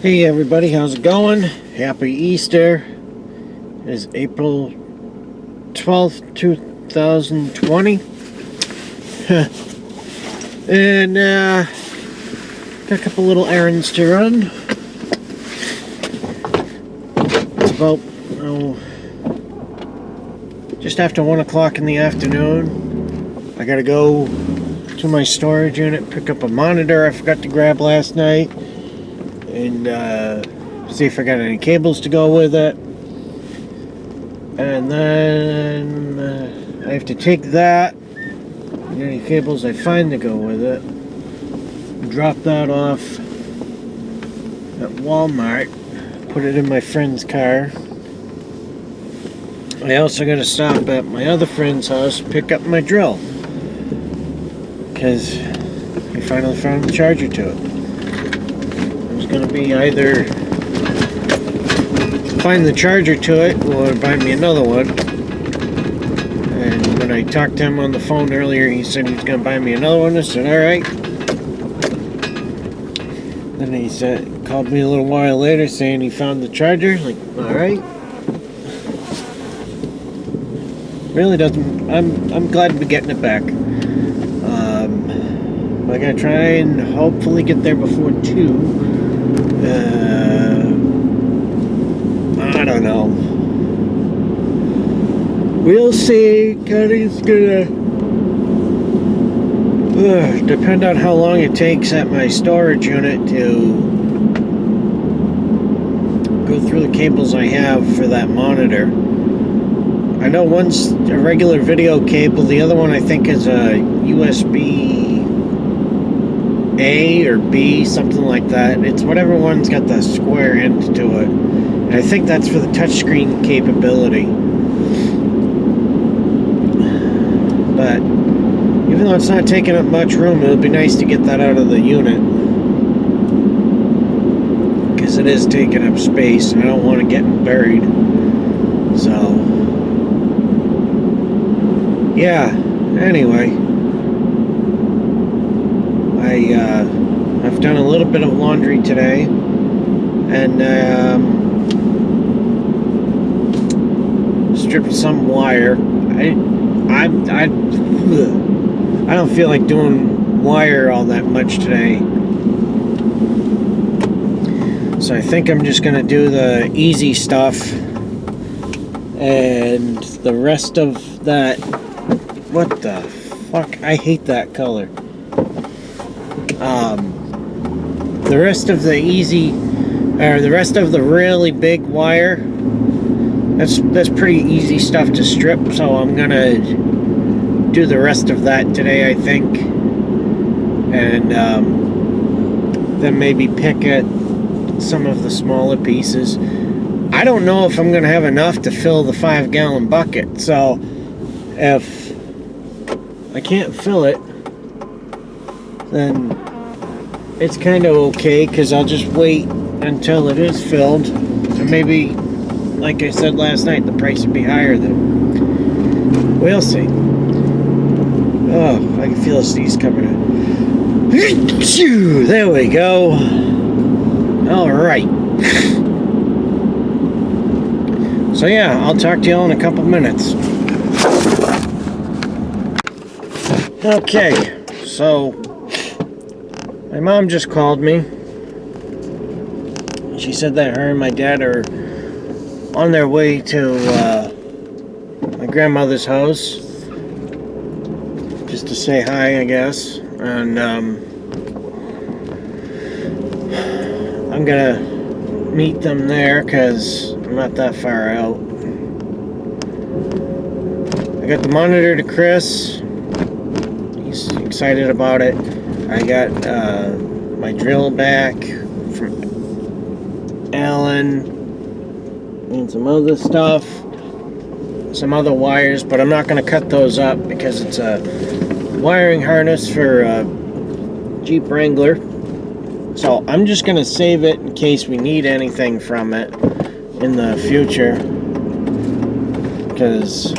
Hey everybody, how's it going? Happy Easter. It is April 12th, 2020. And got a couple little errands to run. It's about just after 1 o'clock in the afternoon. I gotta go to my storage unit, pick up a monitor I forgot to grab last night, and see if I got any cables to go with it. And then I have to take that and any cables I find to go with it, drop that off at Walmart, put it in my friend's car. I also got to stop at my other friend's house, pick up my drill, because I finally found the charger to it. It's going to be either find the charger to it or buy me another one. And when I talked to him on the phone earlier, he said he was going to buy me another one. I said, alright. Then he called me a little while later saying he found the charger. Like, alright. Really doesn't, I'm glad to be getting it back. I gotta try and hopefully get there before 2. I don't know. We'll see. It's gonna depend on how long it takes at my storage unit to go through the cables I have for that monitor. I know one's a regular video cable, the other one I think is a USB A or B, something like that. It's whatever one's got the square end to it. And I think that's for the touchscreen capability. But even though it's not taking up much room, it would be nice to get that out of the unit, because it is taking up space and I don't want to get buried. So yeah, anyway, I've done a little bit of laundry today, and stripped some wire. I don't feel like doing wire all that much today, so I think I'm just gonna do the easy stuff, and the rest of that. What the fuck? I hate that color. The rest of the the rest of the really big wire, that's pretty easy stuff to strip, so I'm gonna do the rest of that today, I think, and then maybe pick at some of the smaller pieces. I don't know if I'm gonna have enough to fill the 5-gallon bucket, so if I can't fill it, then it's kind of okay, because I'll just wait until it is filled, and maybe, like I said last night, the price would be higher then. We'll see. Oh, I can feel a sneeze coming in. There we go. Alright. So yeah, I'll talk to y'all in a couple minutes. Okay, so my mom just called me. She said that her and my dad are on their way to my grandmother's house, just to say hi, I guess. And I'm gonna meet them there because I'm not that far out. I got the monitor to Chris. He's excited about it. I got my drill back from Alan and some other stuff, some other wires, but I'm not going to cut those up because it's a wiring harness for a Jeep Wrangler. So I'm just going to save it in case we need anything from it in the future, because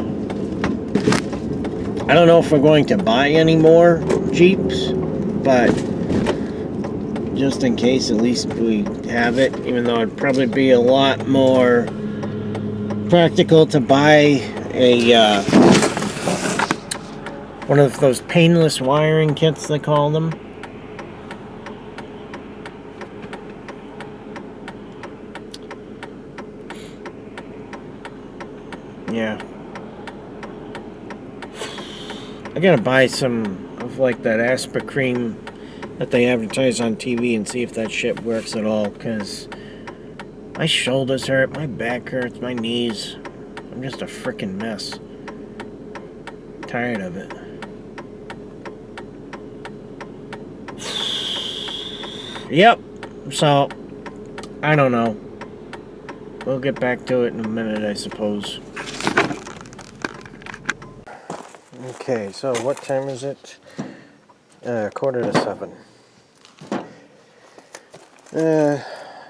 I don't know if we're going to buy any more Jeeps, but just in case, at least we have it, even though it'd probably be a lot more practical to buy a one of those painless wiring kits, they call them. Yeah. I gotta buy some of like that Aspa cream that they advertise on TV and see if that shit works at all, because my shoulders hurt, my back hurts, my knees. I'm just a freaking mess. Tired of it. Yep. So, I don't know. We'll get back to it in a minute, I suppose. Okay, so what time is it? 6:45.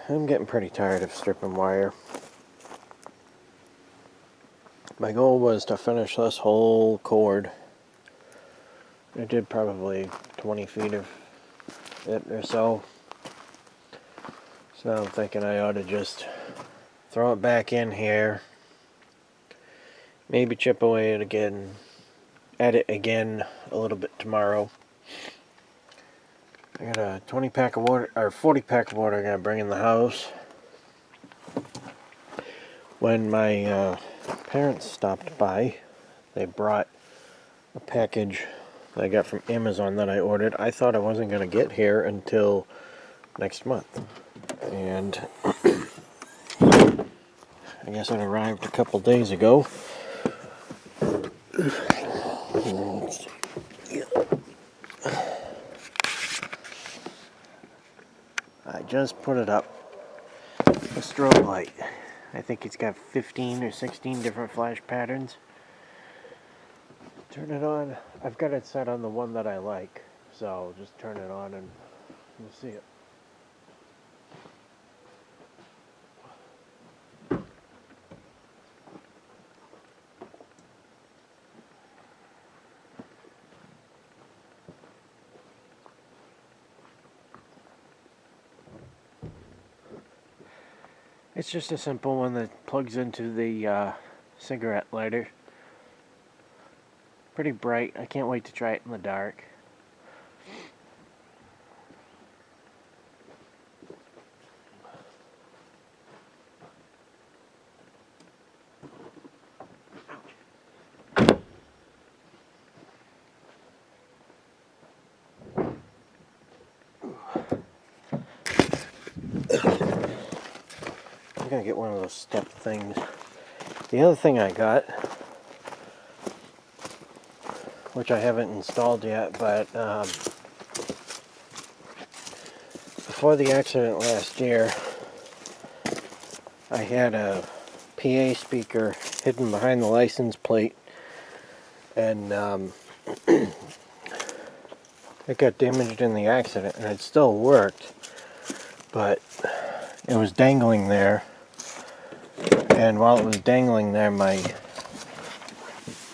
I'm getting pretty tired of stripping wire. My goal was to finish this whole cord. I did probably 20 feet of it or so. So now I'm thinking I ought to just throw it back in here. Maybe chip away at it again. At it again a little bit tomorrow. I got a 20 pack of water, or 40 pack of water I gotta bring in the house. When my parents stopped by, they brought a package that I got from Amazon that I ordered. I thought I wasn't gonna get here until next month. And I guess it arrived a couple days ago. I just put it up. A strobe light. I think it's got 15 or 16 different flash patterns. Turn it on. I've got it set on the one that I like. So just turn it on and you'll see it. It's just a simple one that plugs into the cigarette lighter. Pretty bright. I can't wait to try it in the dark. I'm gonna get one of those step things. The other thing I got, which I haven't installed yet, but before the accident last year, I had a PA speaker hidden behind the license plate, and it got damaged in the accident, and it still worked, but it was dangling there. And while it was dangling there, my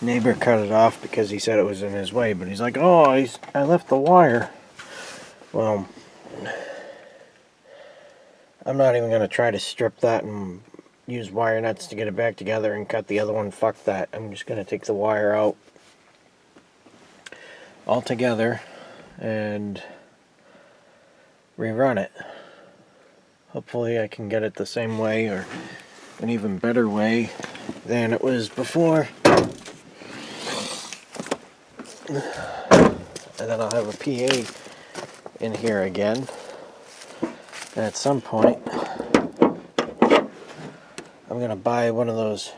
neighbor cut it off because he said it was in his way. But he's like, oh, I left the wire. Well, I'm not even going to try to strip that and use wire nuts to get it back together and cut the other one. Fuck that. I'm just going to take the wire out altogether and rerun it. Hopefully I can get it the same way or an even better way than it was before. And then I'll have a PA in here again. And at some point, I'm gonna buy one of those.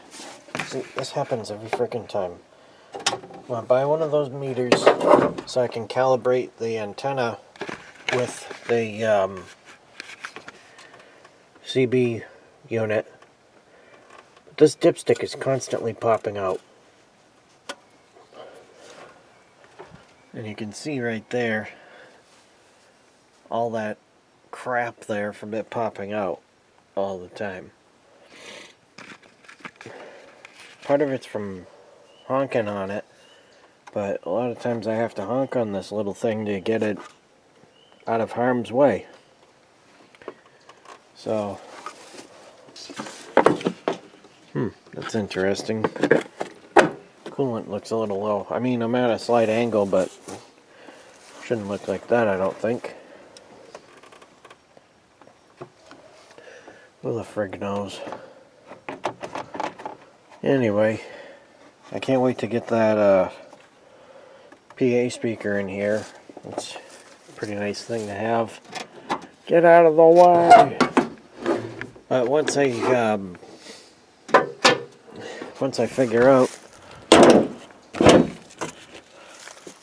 See, this happens every freaking time. I'm gonna buy one of those meters so I can calibrate the antenna with the CB unit. This dipstick is constantly popping out. And you can see right there all that crap there from it popping out all the time. Part of it's from honking on it, but a lot of times I have to honk on this little thing to get it out of harm's way. So, that's interesting. Coolant looks a little low. I mean, I'm at a slight angle, but shouldn't look like that, I don't think. Who the frig knows? Anyway, I can't wait to get that PA speaker in here. It's a pretty nice thing to have. Get out of the way! But once I figure out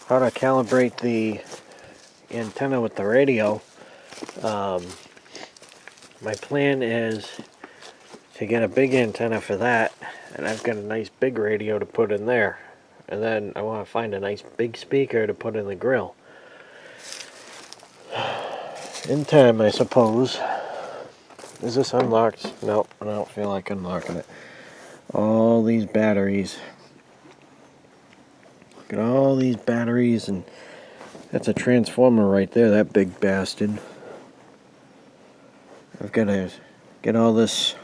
how to calibrate the antenna with the radio, my plan is to get a big antenna for that, and I've got a nice big radio to put in there, and then I want to find a nice big speaker to put in the grill. In time, I suppose. Is this unlocked? Nope, I don't feel like unlocking it. All these batteries. Look at all these batteries, and that's a transformer right there, that big bastard. I've got to get all this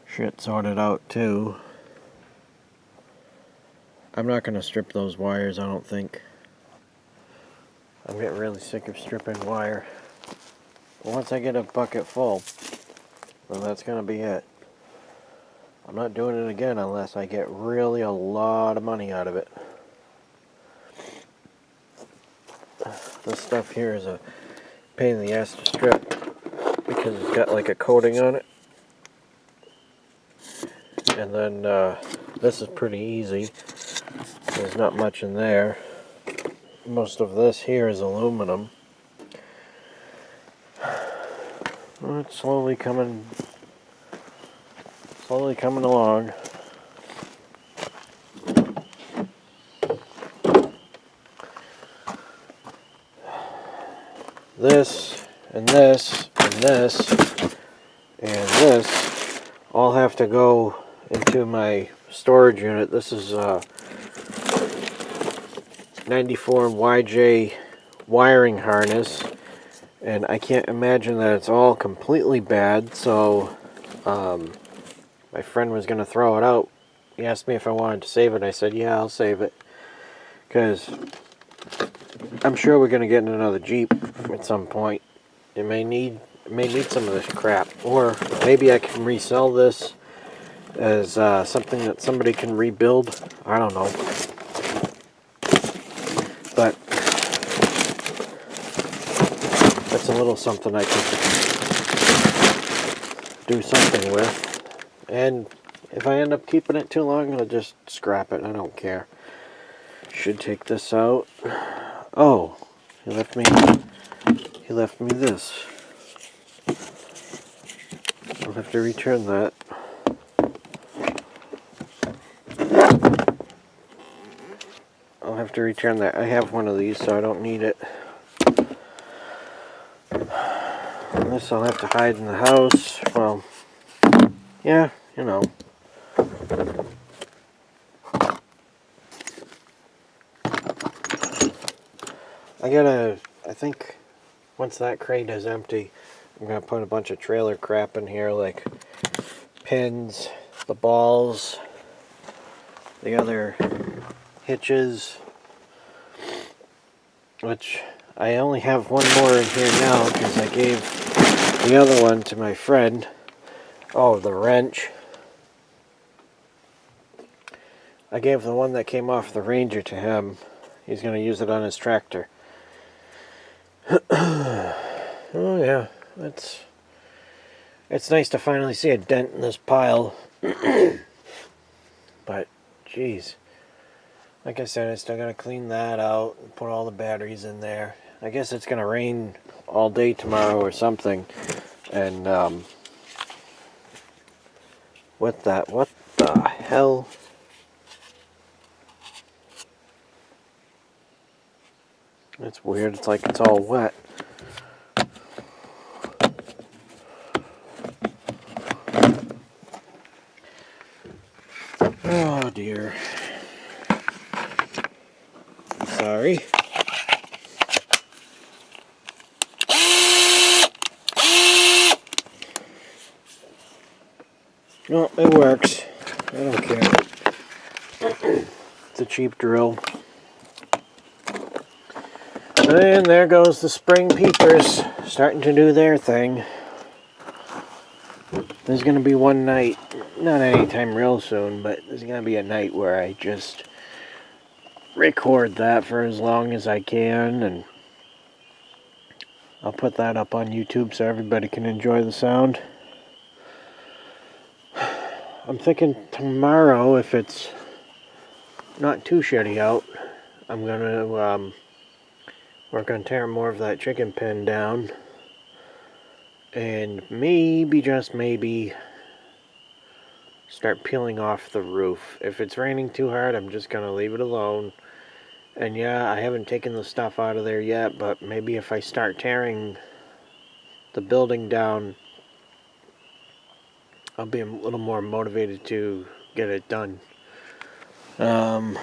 shit sorted out too. I'm not going to strip those wires, I don't think. I'm getting really sick of stripping wire. Once I get a bucket full, well, that's going to be it. I'm not doing it again unless I get really a lot of money out of it. This stuff here is a pain in the ass to strip because it's got like a coating on it. And then this is pretty easy. There's not much in there. Most of this here is aluminum. Well, it's slowly coming along. This and this and this and this all have to go into my storage unit. This is 94 YJ wiring harness, and I can't imagine that it's all completely bad, so my friend was going to throw it out. He asked me if I wanted to save it. I said, yeah, I'll save it, because I'm sure we're going to get in another Jeep at some point. It may need some of this crap, or maybe I can resell this as something that somebody can rebuild. I don't know. But that's a little something I could do something with. And if I end up keeping it too long, I'll just scrap it. I don't care. Should take this out. Oh, he left me this. I'll have to return that. I'll have to return that. I have one of these, so I don't need it. And this I'll have to hide in the house. Well, yeah, you know. I think once that crate is empty, I'm going to put a bunch of trailer crap in here, like pins, the balls, the other hitches, which I only have one more in here now because I gave the other one to my friend. Oh, the wrench. I gave the one that came off the Ranger to him. He's going to use it on his tractor. Oh yeah, it's nice to finally see a dent in this pile. But, geez. Like I said, I still gotta clean that out and put all the batteries in there. I guess it's gonna rain all day tomorrow or something. And, what the hell? It's weird, it's like it's all wet. Oh dear. Sorry. Well, it works. I don't care. It's a cheap drill. And there goes the spring peepers starting to do their thing. There's going to be one night, not anytime real soon, but there's going to be a night where I just record that for as long as I can, and I'll put that up on YouTube so everybody can enjoy the sound. I'm thinking tomorrow, if it's not too shitty out, I'm going to work on tearing more of that chicken pen down. And maybe, just maybe, start peeling off the roof. If it's raining too hard, I'm just going to leave it alone. And yeah, I haven't taken the stuff out of there yet, but maybe if I start tearing the building down, I'll be a little more motivated to get it done. Another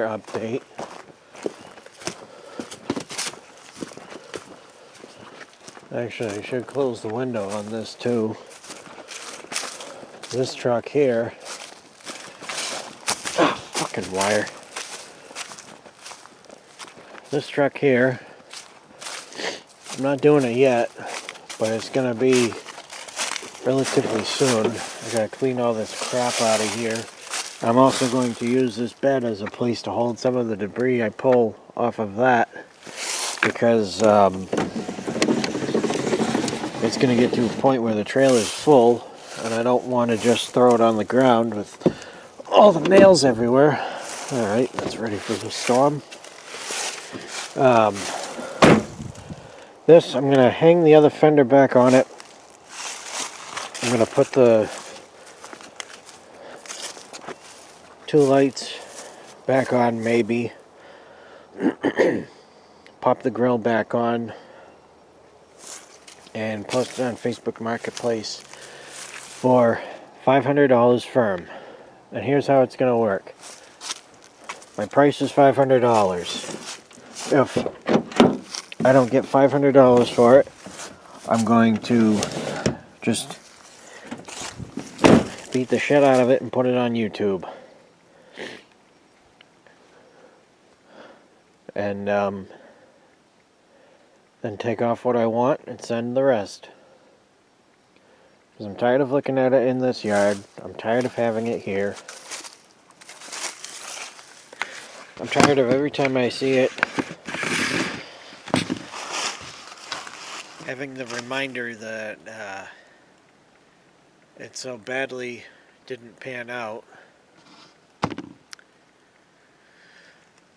update. Actually, I should close the window on this too. This truck here. Ah, fucking wire. This truck here. I'm not doing it yet, but it's gonna be relatively soon. I gotta clean all this crap out of here. I'm also going to use this bed as a place to hold some of the debris I pull off of that, because it's going to get to a point where the trailer's full, and I don't want to just throw it on the ground with all the nails everywhere. Alright, that's ready for the storm. This, I'm going to hang the other fender back on it. I'm going to put the two lights back on, maybe. Pop the grill back on. And post it on Facebook Marketplace for $500 firm. And here's how it's going to work. My price is $500. If I don't get $500 for it, I'm going to just beat the shit out of it and put it on YouTube. And then take off what I want and send the rest. Because I'm tired of looking at it in this yard. I'm tired of having it here. I'm tired of every time I see it having the reminder that it so badly didn't pan out.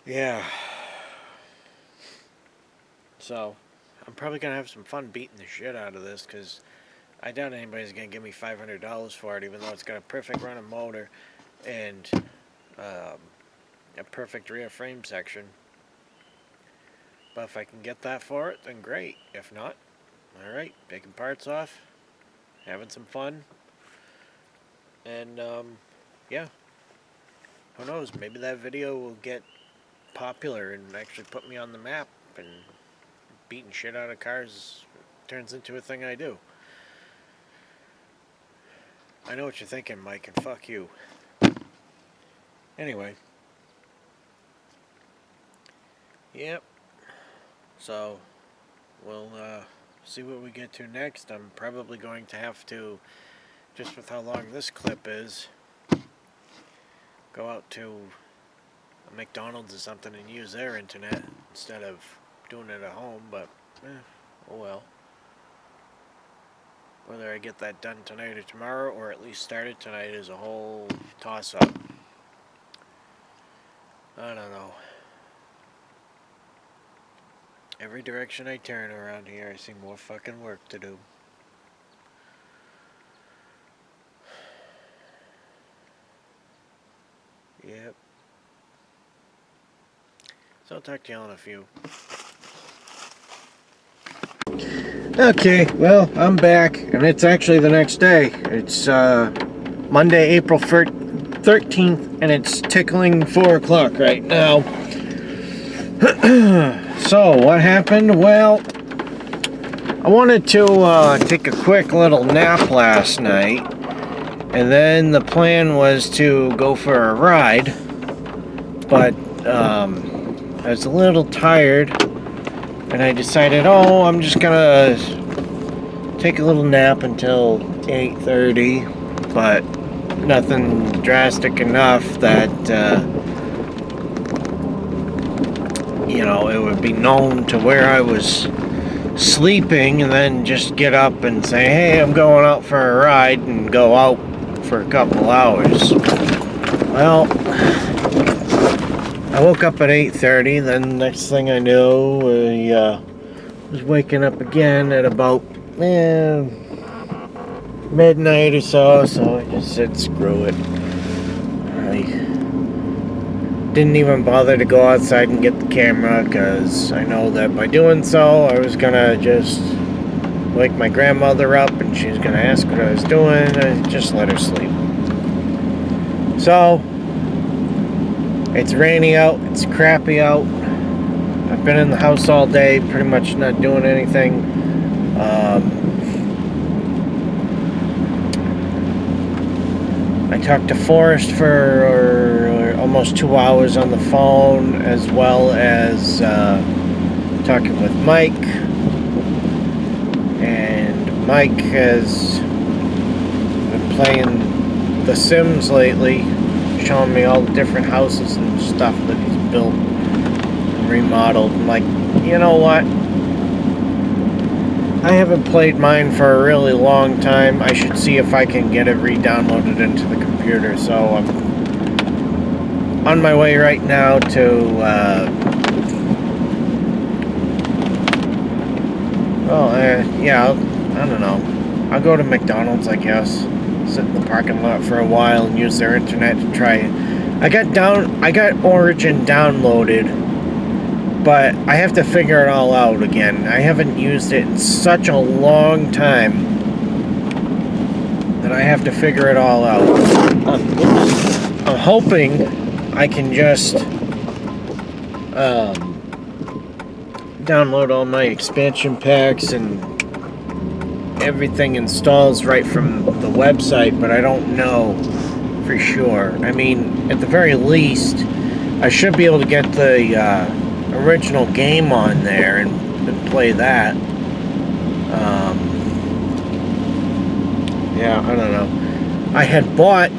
Yeah. So I'm probably going to have some fun beating the shit out of this, because I doubt anybody's going to give me $500 for it, even though it's got a perfect running motor and a perfect rear frame section. But if I can get that for it, then great. If not, alright, taking parts off, having some fun, and yeah, who knows, maybe that video will get popular and actually put me on the map, and beating shit out of cars turns into a thing I do. I know what you're thinking, Mike, and fuck you. Anyway. Yep. So, we'll see what we get to next. I'm probably going to have to, just with how long this clip is, go out to a McDonald's or something and use their internet instead of doing it at home, but oh well. Whether I get that done tonight or tomorrow, or at least started tonight, is a whole toss-up. I don't know. Every direction I turn around here, I see more fucking work to do. Yep. So I'll talk to y'all in a few. Okay, well, I'm back, and it's actually the next day. It's Monday, April 13th, and it's tickling 4 o'clock right now. So, what happened? Well, I wanted to take a quick little nap last night, and then the plan was to go for a ride, but I was a little tired, and I decided, oh, I'm just gonna take a little nap until 8:30, but nothing drastic enough that you know, it would be known to where I was sleeping, and then just get up and say, hey, I'm going out for a ride, and go out for a couple hours. Well, I woke up at 8:30, then next thing I knew, I was waking up again at about midnight or so, so I just said screw it. I didn't even bother to go outside and get the camera, because I know that by doing so, I was gonna just wake my grandmother up, and she was gonna ask what I was doing. I just let her sleep. So, it's rainy out, it's crappy out. I've been in the house all day, pretty much not doing anything. I talked to Forrest for almost 2 hours on the phone, as well as talking with Mike. And Mike has been playing The Sims lately, showing me all the different houses and stuff that he's built and remodeled. I'm like, you know what? I haven't played mine for a really long time. I should see if I can get it re-downloaded into the computer. So I'm on my way right now to yeah, I don't know. I'll go to McDonald's, I guess. Sit in the parking lot for a while and use their internet to try it. I got Origin downloaded, but I have to figure it all out again. I haven't used it in such a long time that I have to figure it all out. I'm hoping I can just download all my expansion packs and everything installs right from the website, but I don't know for sure. I mean, at the very least, I should be able to get the original game on there and play that. Yeah, I don't know. I had bought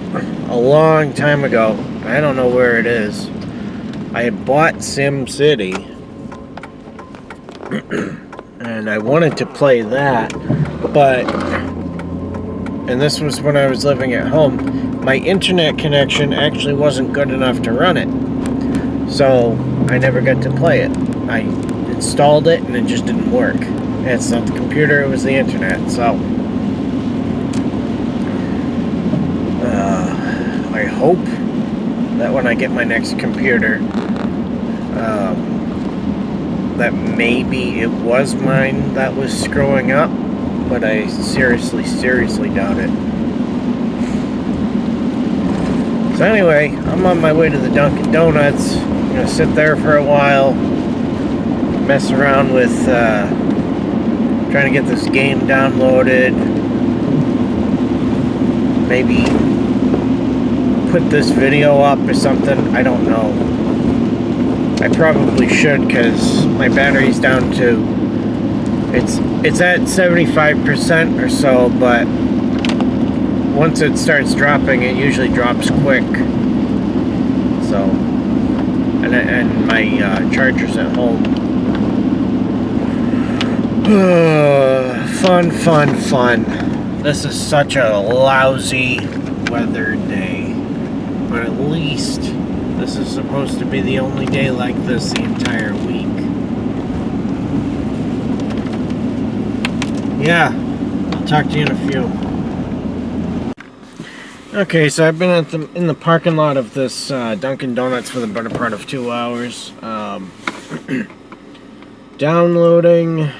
a long time ago, I don't know where it is, I had bought Sim City and I wanted to play that, but, and this was when I was living at home, my internet connection actually wasn't good enough to run it, so I never got to play it. I installed it and it just didn't work. It's not the computer, it was the internet. So I hope that when I get my next computer, that maybe it was mine that was screwing up, but I seriously doubt it. So anyway, I'm on my way to the Dunkin' Donuts. I'm gonna sit there for a while, mess around with trying to get this game downloaded, maybe put this video up or something. I don't know. I probably should, because my battery's down to, it's at 75% or so, but once it starts dropping, it usually drops quick. So, and my charger's at home. Fun. This is such a lousy weather day, but at least this is supposed to be the only day like this the entire week. Yeah, I'll talk to you in a few. Okay, so I've been in the parking lot of this Dunkin' Donuts for the better part of 2 hours. Downloading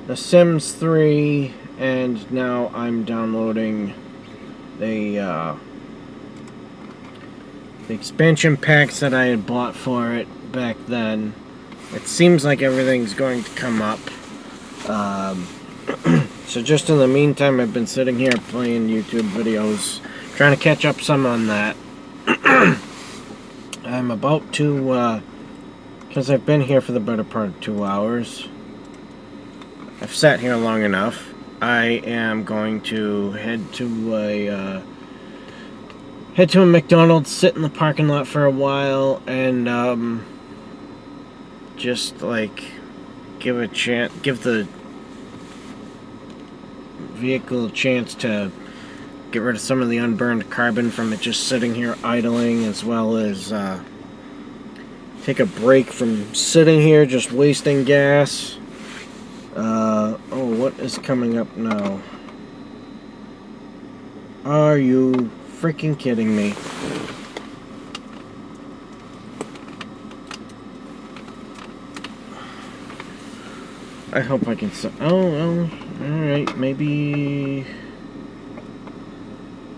The Sims 3, and now I'm downloading the expansion packs that I had bought for it back then. It seems like everything's going to come up. So just in the meantime, I've been sitting here playing YouTube videos, trying to catch up some on that. I'm about to, because I've been here for the better part of 2 hours. I've sat here long enough. I am going to head to a McDonald's, sit in the parking lot for a while, and just like give the vehicle a chance to get rid of some of the unburned carbon from it just sitting here idling, as well as take a break from sitting here just wasting gas. Oh, what is coming up now? Are you freaking kidding me? I hope I can... Oh, alright, maybe...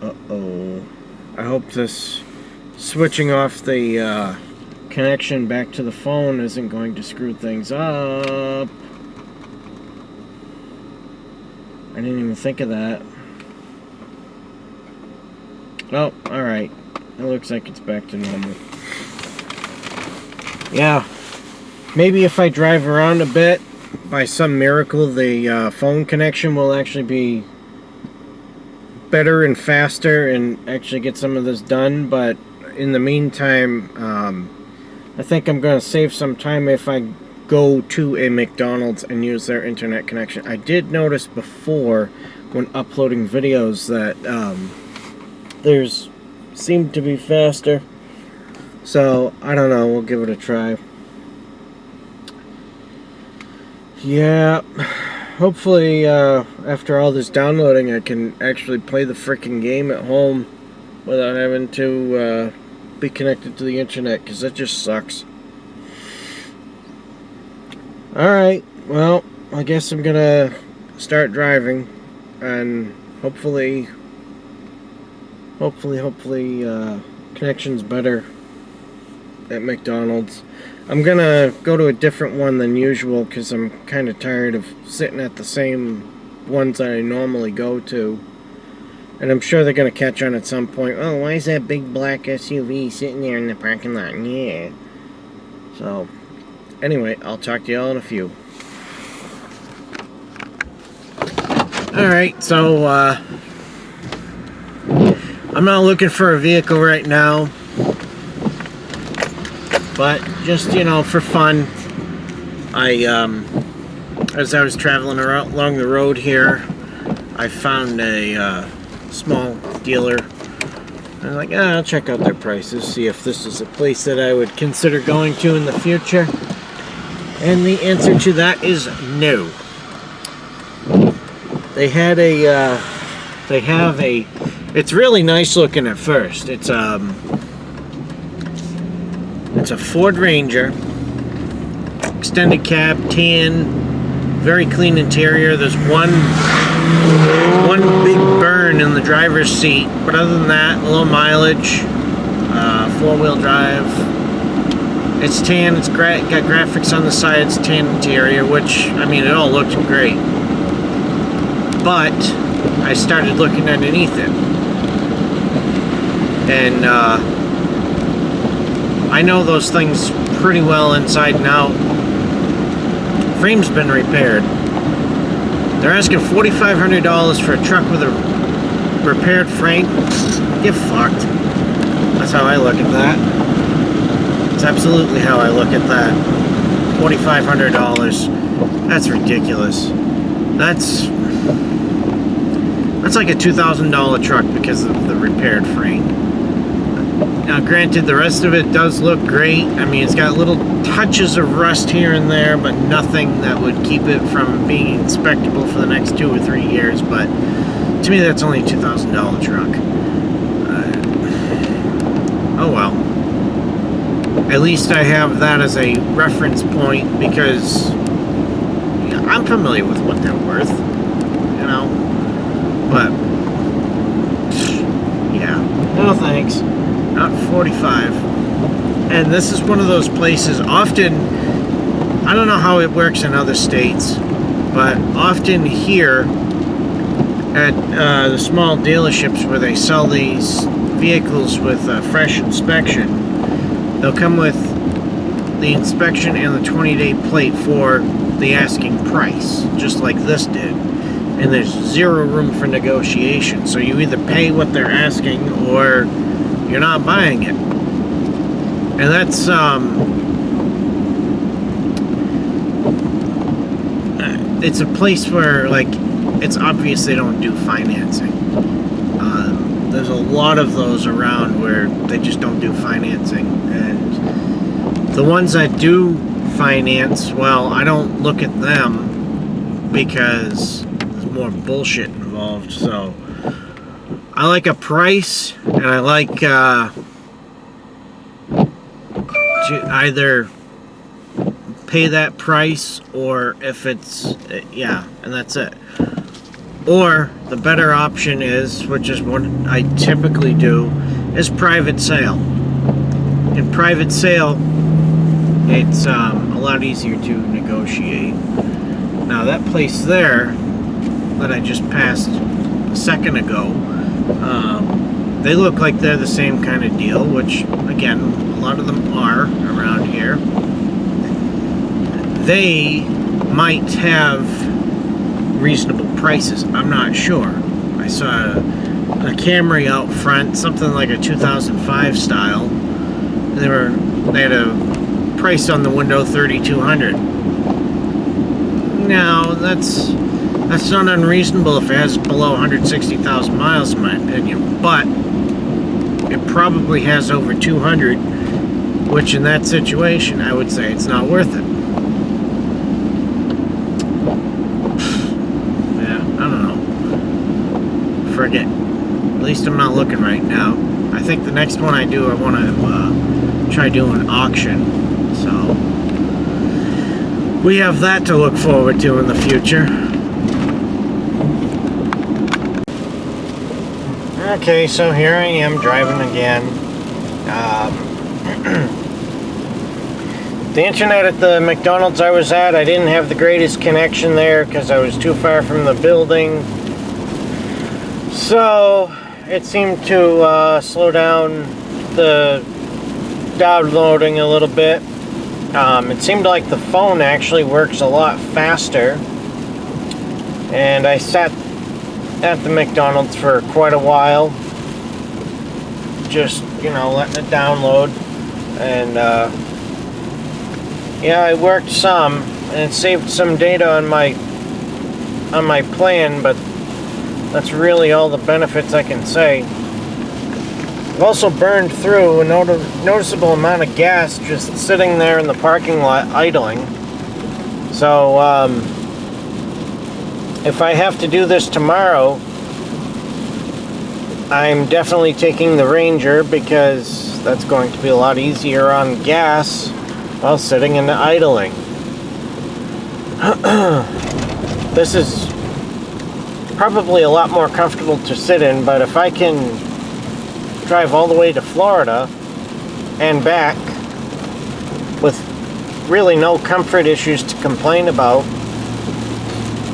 Uh-oh. I hope this switching off the connection back to the phone isn't going to screw things up. I didn't even think of that. Oh, alright. It looks like it's back to normal. Yeah. Maybe if I drive around a bit, by some miracle, the phone connection will actually be better and faster and actually get some of this done. But in the meantime, I think I'm going to save some time if I go to a McDonald's and use their internet connection. I did notice before when uploading videos that theirs seemed to be faster. So, I don't know, we'll give it a try. Yeah, hopefully after all this downloading I can actually play the frickin' game at home without having to be connected to the internet, because that just sucks. Alright, well, I guess I'm gonna start driving, and hopefully connection's better at McDonald's. I'm gonna go to a different one than usual because I'm kind of tired of sitting at the same ones that I normally go to. And I'm sure they're gonna catch on at some point. Oh, why is that big black SUV sitting there in the parking lot? Yeah. So, anyway, I'll talk to y'all in a few. Alright, so, I'm not looking for a vehicle right now. But just, you know, for fun, as I was traveling along the road here, I found a small dealer. I was like, I'll check out their prices, see if this is a place that I would consider going to in the future. And the answer to that is no. They have a, it's really nice looking at first. It's a Ford Ranger, extended cab, tan, very clean interior. There's one big burn in the driver's seat, but other than that, low mileage, 4-wheel drive. It's tan, it's got graphics on the side, it's tan interior, which, I mean, it all looks great. But I started looking underneath it, and I know those things pretty well inside and out. Frame's been repaired. They're asking $4,500 for a truck with a repaired frame. Get fucked. That's how I look at that. That's absolutely how I look at that. $4,500. That's ridiculous. That's like a $2,000 truck because of the repaired frame. Now, granted, the rest of it does look great. I mean, it's got little touches of rust here and there, but nothing that would keep it from being inspectable for the next 2 or 3 years. But to me, that's only a $2,000 truck. Oh well. At least I have that as a reference point, because I'm familiar with what they're worth, you know. But yeah, no thanks. Not 45. And this is one of those places, often, I don't know how it works in other states, but often here at the small dealerships where they sell these vehicles with fresh inspection, they'll come with the inspection and the 20-day plate for the asking price, just like this did. And there's zero room for negotiation. So you either pay what they're asking or you're not buying it. And that's it's a place where, like, it's obvious they don't do financing. There's a lot of those around where they just don't do financing, and the ones that do finance, well, I don't look at them because there's more bullshit involved. So I like a price, and I like to either pay that price, or if it's, yeah, and that's it. Or the better option is, which is what I typically do, is private sale. In private sale, it's a lot easier to negotiate. Now that place there that I just passed a second ago, they look like they're the same kind of deal, which again, a lot of them are around here. They might have reasonable prices. I'm not sure. I saw a Camry out front, something like a 2005 style. They had a price on the window $3,200. Now that's not unreasonable if it has below 160,000 miles, in my opinion. But it probably has over 200, which in that situation, I would say it's not worth it. Forget. At least I'm not looking right now. I think the next one I do, I want to try doing auction. So we have that to look forward to in the future. Okay, so here I am driving again. The internet at the McDonald's I was at, I didn't have the greatest connection there because I was too far from the building. So it seemed to slow down the downloading a little bit. It seemed like the phone actually works a lot faster. And I sat at the McDonald's for quite a while, just, you know, letting it download. And yeah, it worked some, and it saved some data on my plan, but that's really all the benefits I can say. I've also burned through a noticeable amount of gas just sitting there in the parking lot idling. So if I have to do this tomorrow, I'm definitely taking the Ranger, because that's going to be a lot easier on gas while sitting and idling. This is probably a lot more comfortable to sit in, but if I can drive all the way to Florida and back with really no comfort issues to complain about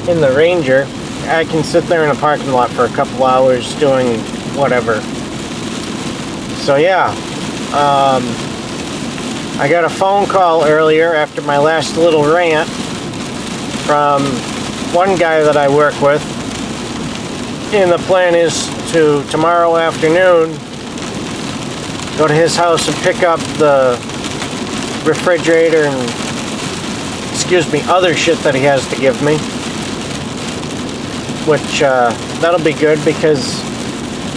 in the Ranger, I can sit there in a parking lot for a couple hours doing whatever. So yeah, I got a phone call earlier after my last little rant from one guy that I work with. And the plan is to, tomorrow afternoon, go to his house and pick up the refrigerator and, excuse me, other shit that he has to give me. Which, that'll be good, because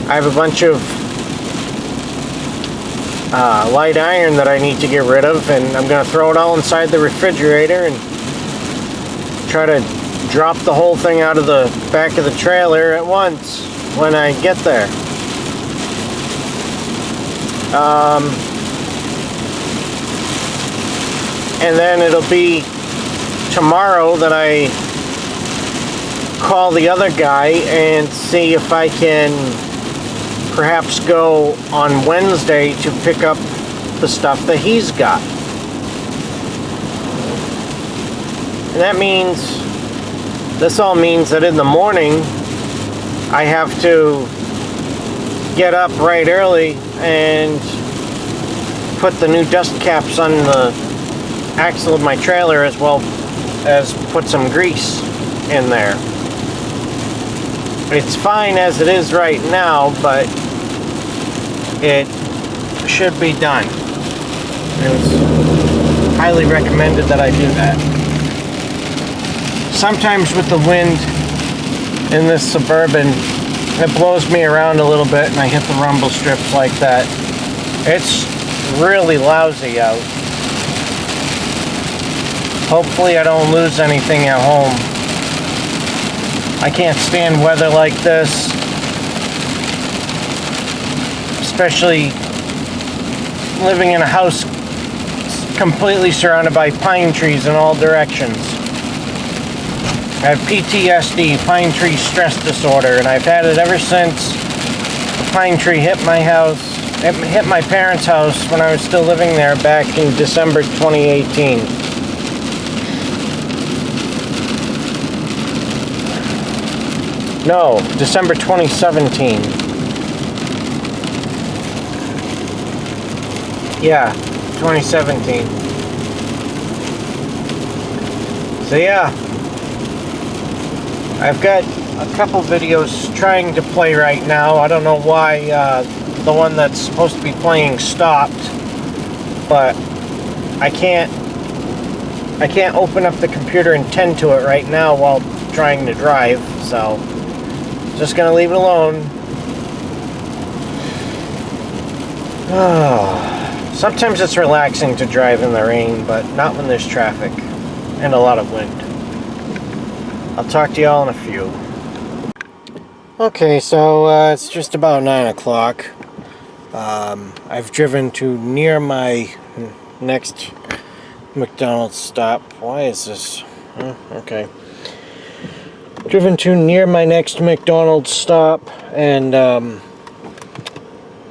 I have a bunch of light iron that I need to get rid of, and I'm going to throw it all inside the refrigerator and try to drop the whole thing out of the back of the trailer at once when I get there. And then it'll be tomorrow that I call the other guy and see if I can perhaps go on Wednesday to pick up the stuff that he's got. And that means This all means that in the morning I have to get up right early and put the new dust caps on the axle of my trailer, as well as put some grease in there. It's fine as it is right now, but it should be done. It's highly recommended that I do that. Sometimes with the wind in this Suburban, it blows me around a little bit and I hit the rumble strips like that. It's really lousy out. Hopefully I don't lose anything at home. I can't stand weather like this, especially living in a house completely surrounded by pine trees in all directions. I have PTSD, pine tree stress disorder, and I've had it ever since the pine tree hit my house. It hit my parents' house when I was still living there back in December 2018. No, December 2017. Yeah, 2017. So yeah, I've got a couple videos trying to play right now. I don't know why the one that's supposed to be playing stopped, but I can't open up the computer and tend to it right now while trying to drive, so just gonna leave it alone. Sometimes it's relaxing to drive in the rain, but not when there's traffic and a lot of wind. I'll talk to y'all in a few. Okay, so it's just about 9 o'clock. I've driven to near my next McDonald's stop. Why is this? Okay. Driven to near my next McDonald's stop, and the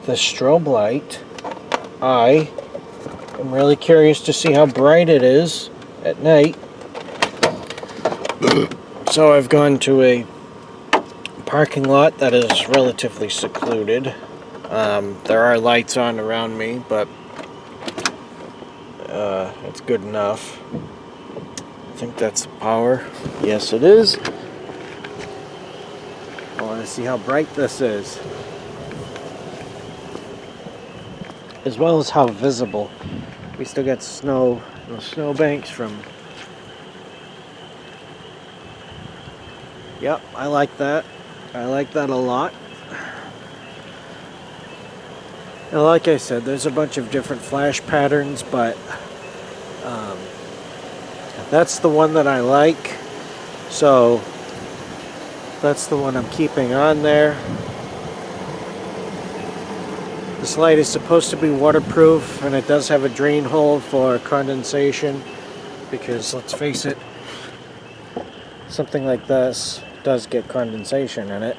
strobe light, I am really curious to see how bright it is at night. So I've gone to a parking lot that is relatively secluded. There are lights on around me, but it's good enough. I think that's the power. Yes, it is. I want to see how bright this is, as well as how visible. We still got snow, the snow banks from. Yep, I like that. I like that a lot. And like I said, there's a bunch of different flash patterns, but that's the one that I like. So that's the one I'm keeping on there. This light is supposed to be waterproof, and it does have a drain hole for condensation, because let's face it, something like this does get condensation in it.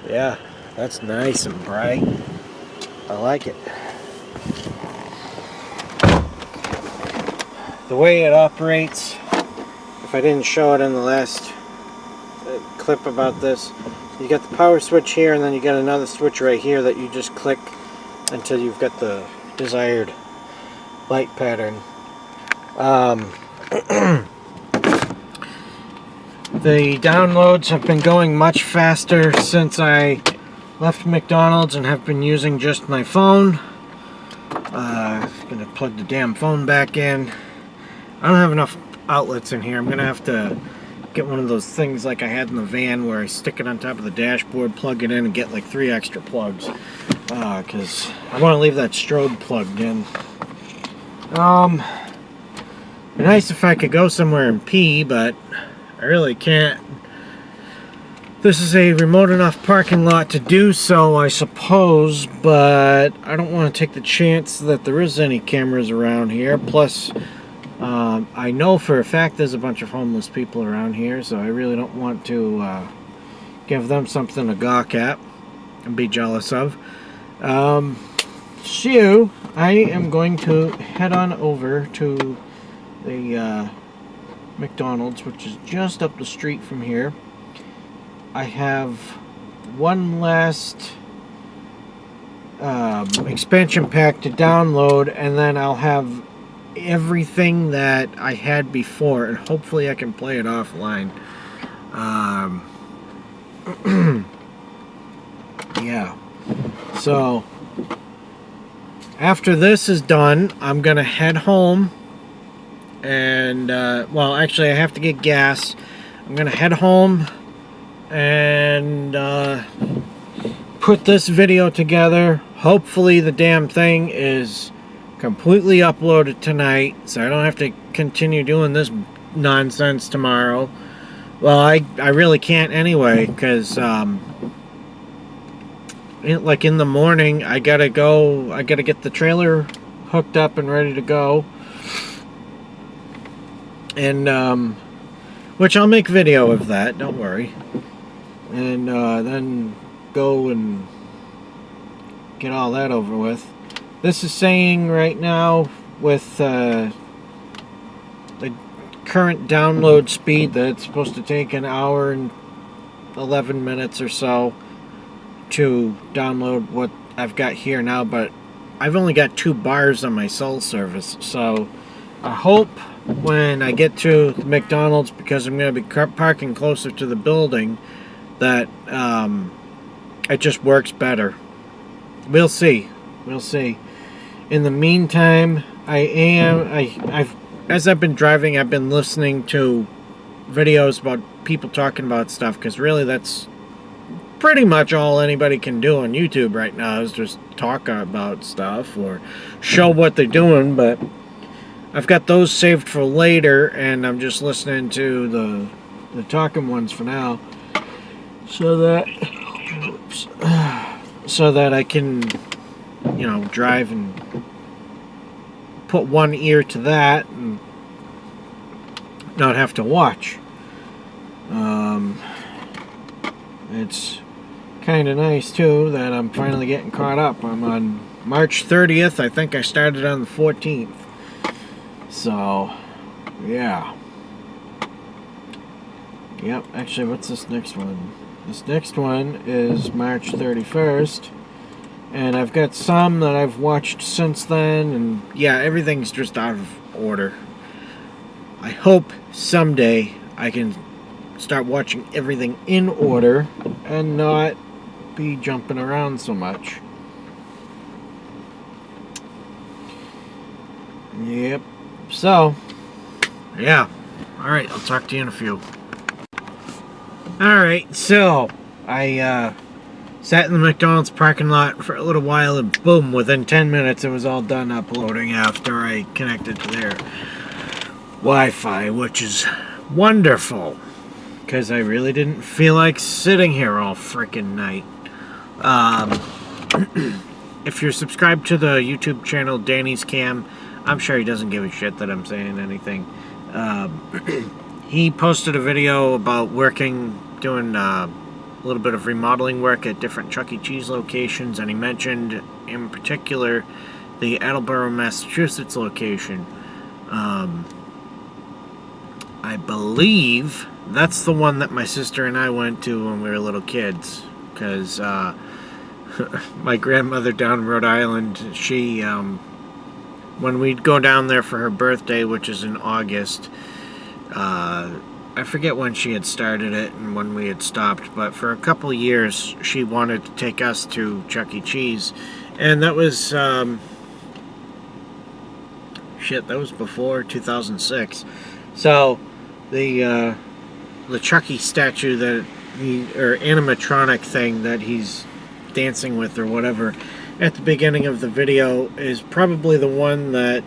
Yeah, that's nice and bright. I like it. The way it operates, if I didn't show it in the last clip about this, you got the power switch here, and then you got another switch right here that you just click until you've got the desired light pattern. The downloads have been going much faster since I left McDonald's and have been using just my phone. I'm gonna plug the damn phone back in. I don't have enough outlets in here. I'm gonna have to get one of those things like I had in the van where I stick it on top of the dashboard, plug it in, and get like 3 extra plugs, because I want to leave that strobe plugged in. It'd be nice if I could go somewhere and pee, but I really can't. This is a remote enough parking lot to do so, I suppose, but I don't want to take the chance that there is any cameras around here. Plus, I know for a fact there's a bunch of homeless people around here, so I really don't want to give them something to gawk at and be jealous of. So, I am going to head on over to the McDonald's, which is just up the street from here. I have one last expansion pack to download, and then I'll have everything that I had before, and hopefully I can play it offline. Yeah. So after this is done, I'm gonna head home, and well, actually I have to get gas. I'm gonna head home and put this video together. Hopefully the damn thing is completely uploaded tonight, so I don't have to continue doing this nonsense tomorrow. Well, I really can't anyway, because like in the morning I gotta get the trailer hooked up and ready to go, and which I'll make video of that, don't worry, and then go and get all that over with. This is saying right now with the current download speed that it's supposed to take an hour and 11 minutes or so to download what I've got here now, but I've only got 2 bars on my cell service, so I hope when I get to the McDonald's, because I'm going to be parking closer to the building, that it just works better. We'll see. We'll see. In the meantime, as I've been driving, I've been listening to videos about people talking about stuff, because really that's pretty much all anybody can do on YouTube right now, is just talk about stuff or show what they're doing. But I've got those saved for later, and I'm just listening to the talking ones for now, so that I can, you know, drive and put one ear to that and not have to watch. It's kind of nice too that I'm finally getting caught up. I'm on March 30th. I think I started on the 14th. So, yeah. Yep, actually, what's this next one? This next one is March 31st. And I've got some that I've watched since then, and yeah, everything's just out of order. I hope someday I can start watching everything in order and not be jumping around so much. Yep. So, yeah. Alright, I'll talk to you in a few. Alright, so I sat in the McDonald's parking lot for a little while, and boom, within 10 minutes it was all done uploading after I connected to their Wi-Fi, which is wonderful, because I really didn't feel like sitting here all freaking night. If you're subscribed to the YouTube channel Danny's Cam, I'm sure he doesn't give a shit that I'm saying anything. He posted a video about doing a little bit of remodeling work at different Chuck E. Cheese locations, and he mentioned in particular the Attleboro, Massachusetts location. I believe that's the one that my sister and I went to when we were little kids, because my grandmother down in Rhode Island, she when we'd go down there for her birthday, which is in August, I forget when she had started it and when we had stopped, but for a couple of years she wanted to take us to Chuck E. Cheese, and that was that was before 2006. So the Chucky statue or animatronic thing that he's dancing with or whatever at the beginning of the video is probably the one that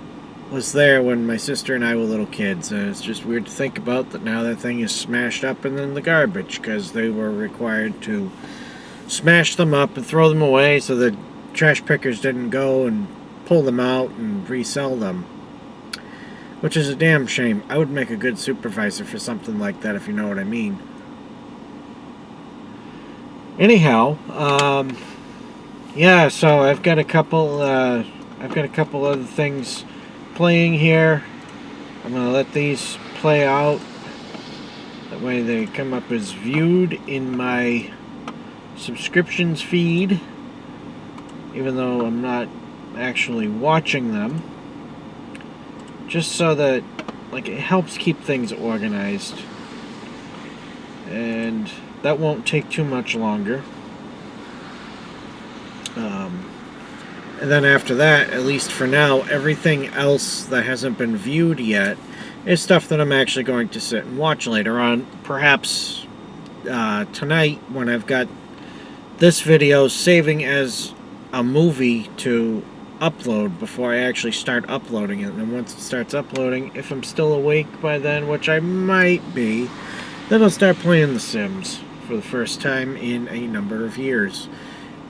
was there when my sister and I were little kids, and it's just weird to think about that now that thing is smashed up and in the garbage, because they were required to smash them up and throw them away so the trash pickers didn't go and pull them out and resell them, which is a damn shame. I would make a good supervisor for something like that, if you know what I mean. Anyhow, yeah, so I've got a couple other things playing here. I'm gonna let these play out. That way they come up as viewed in my subscriptions feed, even though I'm not actually watching them. Just so that, like, it helps keep things organized. And that won't take too much longer. And then after that, at least for now, everything else that hasn't been viewed yet is stuff that I'm actually going to sit and watch later on. Perhaps tonight, when I've got this video saving as a movie to upload before I actually start uploading it. And then once it starts uploading, if I'm still awake by then, which I might be, then I'll start playing The Sims for the first time in a number of years.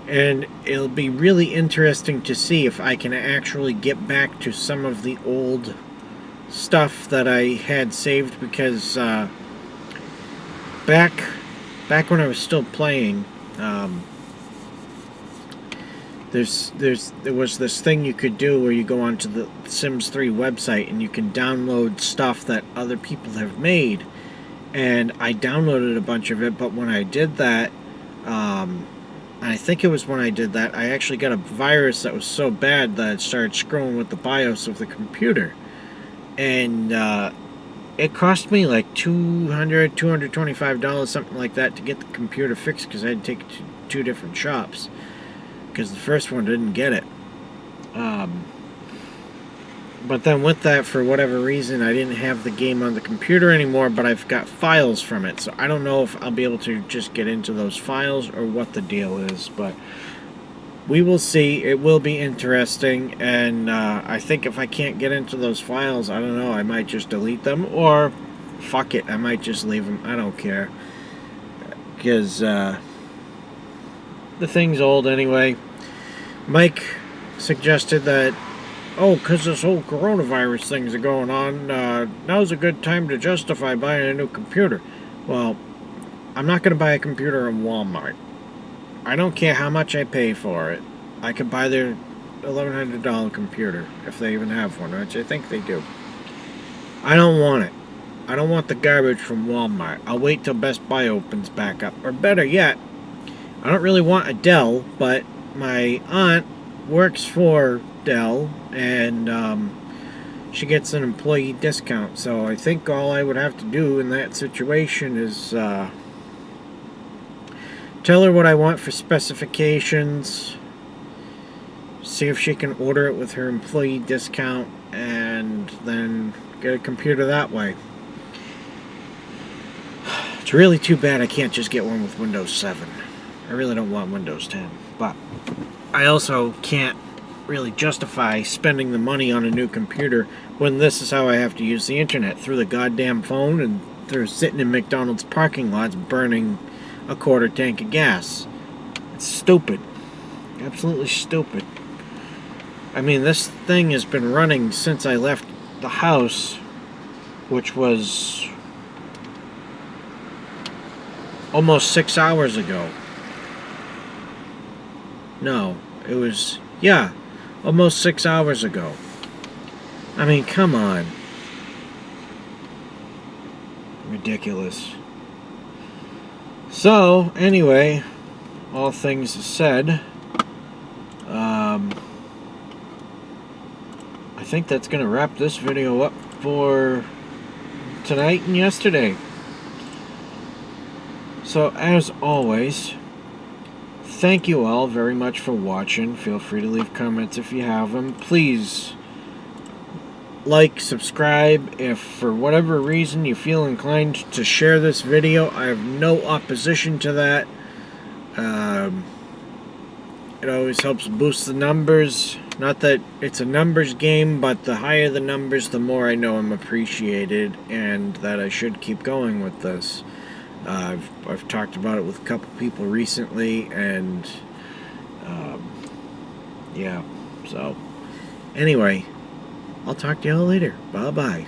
And it'll be really interesting to see if I can actually get back to some of the old stuff that I had saved, because back when I was still playing, there was this thing you could do where you go onto the Sims 3 website and you can download stuff that other people have made. And I downloaded a bunch of it, but when I did that, I think it was when I did that, I actually got a virus that was so bad that it started screwing with the BIOS of the computer. And it cost me like $225, something like that, to get the computer fixed, because I had to take it to 2 different shops, because the first one didn't get it. But then with that, for whatever reason, I didn't have the game on the computer anymore, but I've got files from it. So I don't know if I'll be able to just get into those files or what the deal is, but we will see. It will be interesting, and I think if I can't get into those files, I don't know, I might just delete them, or fuck it, I might just leave them. I don't care, because the thing's old anyway. Mike suggested that, oh, because this whole coronavirus things are going on, now's a good time to justify buying a new computer. Well, I'm not going to buy a computer in Walmart. I don't care how much I pay for it. I could buy their $1,100 computer, if they even have one, which I think they do. I don't want it. I don't want the garbage from Walmart. I'll wait till Best Buy opens back up. Or better yet, I don't really want a Dell, but my aunt works for Dell, and she gets an employee discount. So I think all I would have to do in that situation is tell her what I want for specifications, see if she can order it with her employee discount, and then get a computer that way. It's really too bad I can't just get one with Windows 7. I really don't want Windows 10, but I also can't really justify spending the money on a new computer when this is how I have to use the internet, through the goddamn phone and through sitting in McDonald's parking lots burning a quarter tank of gas. It's stupid. Absolutely stupid. I mean, this thing has been running since I left the house, which was almost 6 hours ago. No, it was, yeah, almost 6 hours ago. I mean, come on. Ridiculous. So, anyway, all things said, I think that's going to wrap this video up for tonight and yesterday. So, as always, thank you all very much for watching. Feel free to leave comments if you have them. Please like, subscribe. If for whatever reason you feel inclined to share this video, I have no opposition to that. It always helps boost the numbers. Not that it's a numbers game, but the higher the numbers, the more I know I'm appreciated, and that I should keep going with this. I've talked about it with a couple people recently, and yeah, so anyway, I'll talk to y'all later. Bye bye.